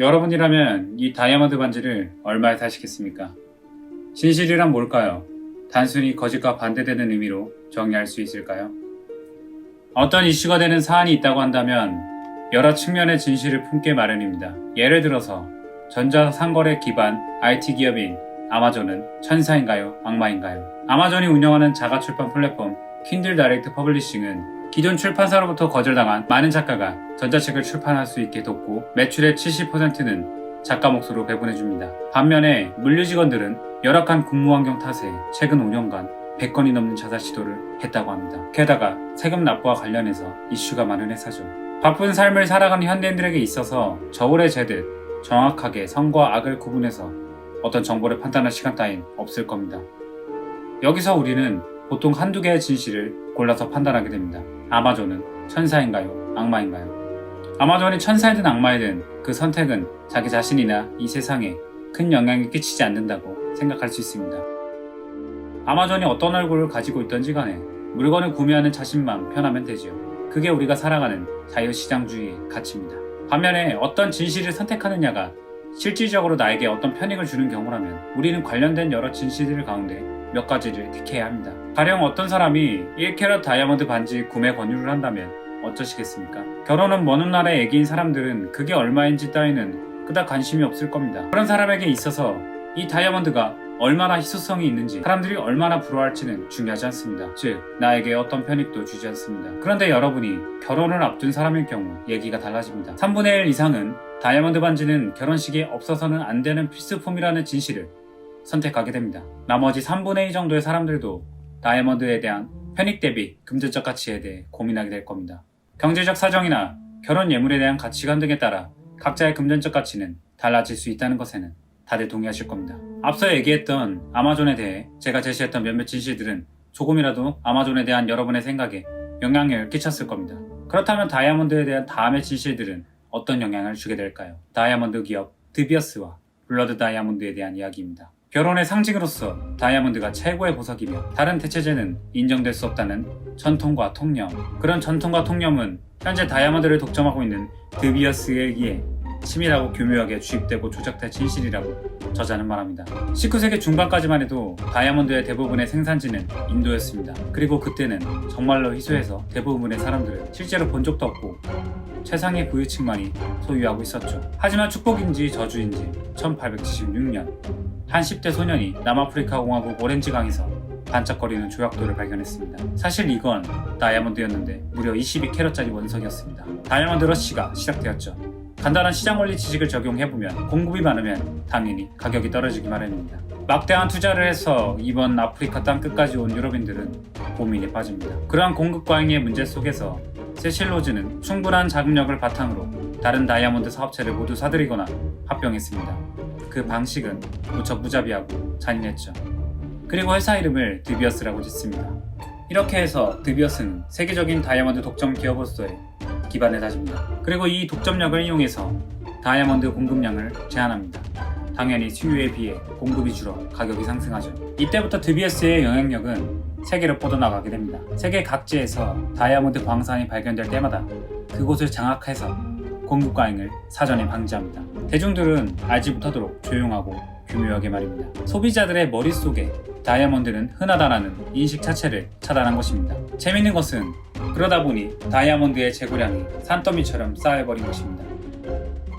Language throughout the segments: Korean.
여러분이라면 이 다이아몬드 반지를 얼마에 사시겠습니까? 진실이란 뭘까요? 단순히 거짓과 반대되는 의미로 정의할 수 있을까요? 어떤 이슈가 되는 사안이 있다고 한다면 여러 측면의 진실을 품게 마련입니다. 예를 들어서 전자상거래 기반 IT 기업인 아마존은 천사인가요? 악마인가요? 아마존이 운영하는 자가출판 플랫폼 킨들 다이렉트 퍼블리싱은 기존 출판사로부터 거절당한 많은 작가가 전자책을 출판할 수 있게 돕고 매출의 70%는 작가 몫으로 배분해줍니다. 반면에 물류직원들은 열악한 근무 환경 탓에 최근 5년간 100건이 넘는 자살 시도를 했다고 합니다. 게다가 세금 납부와 관련해서 이슈가 많은 회사죠. 바쁜 삶을 살아가는 현대인들에게 있어서 저울에 재듯 정확하게 선과 악을 구분해서 어떤 정보를 판단할 시간 따윈 없을 겁니다. 여기서 우리는 보통 한두 개의 진실을 골라서 판단하게 됩니다. 아마존은 천사인가요? 악마인가요? 아마존이 천사이든 악마이든 그 선택은 자기 자신이나 이 세상에 큰 영향을 끼치지 않는다고 생각할 수 있습니다. 아마존이 어떤 얼굴을 가지고 있던지 간에 물건을 구매하는 자신만 편하면 되지요. 그게 우리가 살아가는 자유시장주의의 가치입니다. 반면에 어떤 진실을 선택하느냐가 실질적으로 나에게 어떤 편익을 주는 경우라면 우리는 관련된 여러 진실들 가운데 몇 가지를 택해야 합니다. 가령 어떤 사람이 1캐럿 다이아몬드 반지 구매 권유를 한다면 어쩌시겠습니까? 결혼은 먼 훗날의 얘기인 사람들은 그게 얼마인지 따위는 그닥 관심이 없을 겁니다. 그런 사람에게 있어서 이 다이아몬드가 얼마나 희소성이 있는지 사람들이 얼마나 부러워할지는 중요하지 않습니다. 즉 나에게 어떤 편익도 주지 않습니다. 그런데 여러분이 결혼을 앞둔 사람일 경우 얘기가 달라집니다. 3분의 1 이상은 다이아몬드 반지는 결혼식에 없어서는 안 되는 필수품이라는 진실을 선택하게 됩니다. 나머지 3분의 2 정도의 사람들도 다이아몬드에 대한 편익 대비 금전적 가치에 대해 고민하게 될 겁니다. 경제적 사정이나 결혼 예물에 대한 가치관 등에 따라 각자의 금전적 가치는 달라질 수 있다는 것에는 다들 동의하실 겁니다. 앞서 얘기했던 아마존에 대해 제가 제시했던 몇몇 진실들은 조금이라도 아마존에 대한 여러분의 생각에 영향을 끼쳤을 겁니다. 그렇다면 다이아몬드에 대한 다음의 진실들은 어떤 영향을 주게 될까요? 다이아몬드 기업 드비어스와 블러드 다이아몬드에 대한 이야기입니다. 결혼의 상징으로서 다이아몬드가 최고의 보석이며 다른 대체제는 인정될 수 없다는 전통과 통념. 그런 전통과 통념은 현재 다이아몬드를 독점하고 있는 드비어스에 의해 치밀하고 교묘하게 주입되고 조작된 진실이라고 저자는 말합니다. 19세기 중반까지만 해도 다이아몬드의 대부분의 생산지는 인도였습니다. 그리고 그때는 정말로 희소해서 대부분의 사람들은 실제로 본 적도 없고 최상의 부유층만이 소유하고 있었죠. 하지만 축복인지 저주인지 1876년 한 10대 소년이 남아프리카 공화국 오렌지강에서 반짝거리는 조약돌을 발견했습니다. 사실 이건 다이아몬드였는데 무려 22캐럿짜리 원석이었습니다. 다이아몬드 러시가 시작되었죠. 간단한 시장 원리 지식을 적용해보면 공급이 많으면 당연히 가격이 떨어지기 마련입니다. 막대한 투자를 해서 이번 아프리카 땅 끝까지 온 유럽인들은 고민에 빠집니다. 그러한 공급 과잉의 문제 속에서 세실로즈는 충분한 자금력을 바탕으로 다른 다이아몬드 사업체를 모두 사들이거나 합병했습니다. 그 방식은 무척 무자비하고 잔인했죠. 그리고 회사 이름을 드비어스라고 짓습니다. 이렇게 해서 드비어스는 세계적인 다이아몬드 독점 기업으로서의 기반을 다집니다. 그리고 이 독점력을 이용해서 다이아몬드 공급량을 제한합니다. 당연히 수요에 비해 공급이 줄어 가격이 상승하죠. 이때부터 드비어스의 영향력은 세계로 뻗어나가게 됩니다. 세계 각지에서 다이아몬드 광산이 발견될 때마다 그곳을 장악해서 공급 과잉을 사전에 방지합니다. 대중들은 알지 못하도록 조용하고 교묘하게 말입니다. 소비자들의 머릿속에 다이아몬드는 흔하다라는 인식 자체를 차단한 것입니다. 재밌는 것은 그러다 보니 다이아몬드의 재고량이 산더미처럼 쌓여버린 것입니다.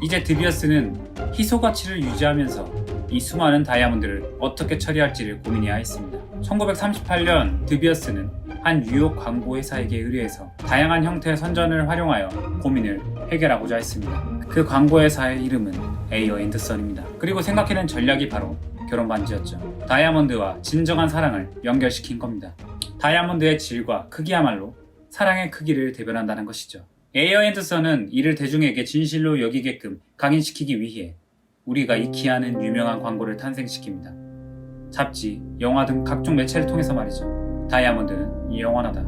이제 드비어스는 희소 가치를 유지하면서 이 수많은 다이아몬드를 어떻게 처리할지를 고민해야 했습니다. 1938년 드비어스는 한 뉴욕 광고 회사에게 의뢰해서 다양한 형태의 선전을 활용하여 고민을 해결하고자 했습니다. 그 광고 회사의 이름은 에이어 앤드 선입니다. 그리고 생각해낸 전략이 바로 결혼 반지였죠. 다이아몬드와 진정한 사랑을 연결시킨 겁니다. 다이아몬드의 질과 크기야말로 사랑의 크기를 대변한다는 것이죠. 에이어 앤드 선은 이를 대중에게 진실로 여기게끔 각인시키기 위해 우리가 익히 아는 유명한 광고를 탄생시킵니다. 잡지, 영화 등 각종 매체를 통해서 말이죠. 다이아몬드는 영원하다.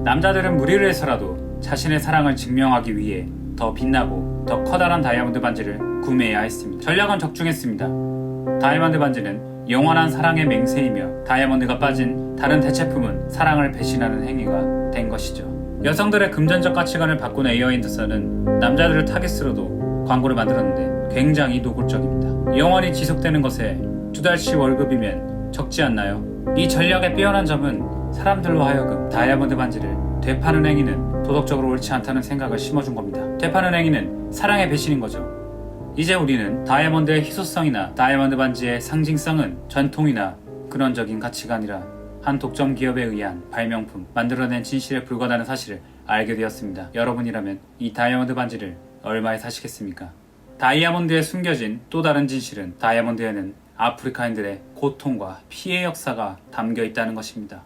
남자들은 무리를 해서라도 자신의 사랑을 증명하기 위해 더 빛나고 더 커다란 다이아몬드 반지를 구매해야 했습니다. 전략은 적중했습니다. 다이아몬드 반지는 영원한 사랑의 맹세이며 다이아몬드가 빠진 다른 대체품은 사랑을 배신하는 행위가 된 것이죠. 여성들의 금전적 가치관을 바꾼 에이어 앤더슨은 남자들을 타깃으로도 광고를 만들었는데 굉장히 노골적입니다. 영원히 지속되는 것에 2달치 월급이면 적지 않나요? 이 전략의 뛰어난 점은 사람들로 하여금 다이아몬드 반지를 되파는 행위는 도덕적으로 옳지 않다는 생각을 심어준 겁니다. 되파는 행위는 사랑의 배신인 거죠. 이제 우리는 다이아몬드의 희소성이나 다이아몬드 반지의 상징성은 전통이나 근원적인 가치가 아니라 한 독점 기업에 의한 발명품, 만들어낸 진실에 불과하다는 사실을 알게 되었습니다. 여러분이라면 이 다이아몬드 반지를 얼마에 사시겠습니까? 다이아몬드에 숨겨진 또 다른 진실은 다이아몬드에는 아프리카인들의 고통과 피해 역사가 담겨 있다는 것입니다.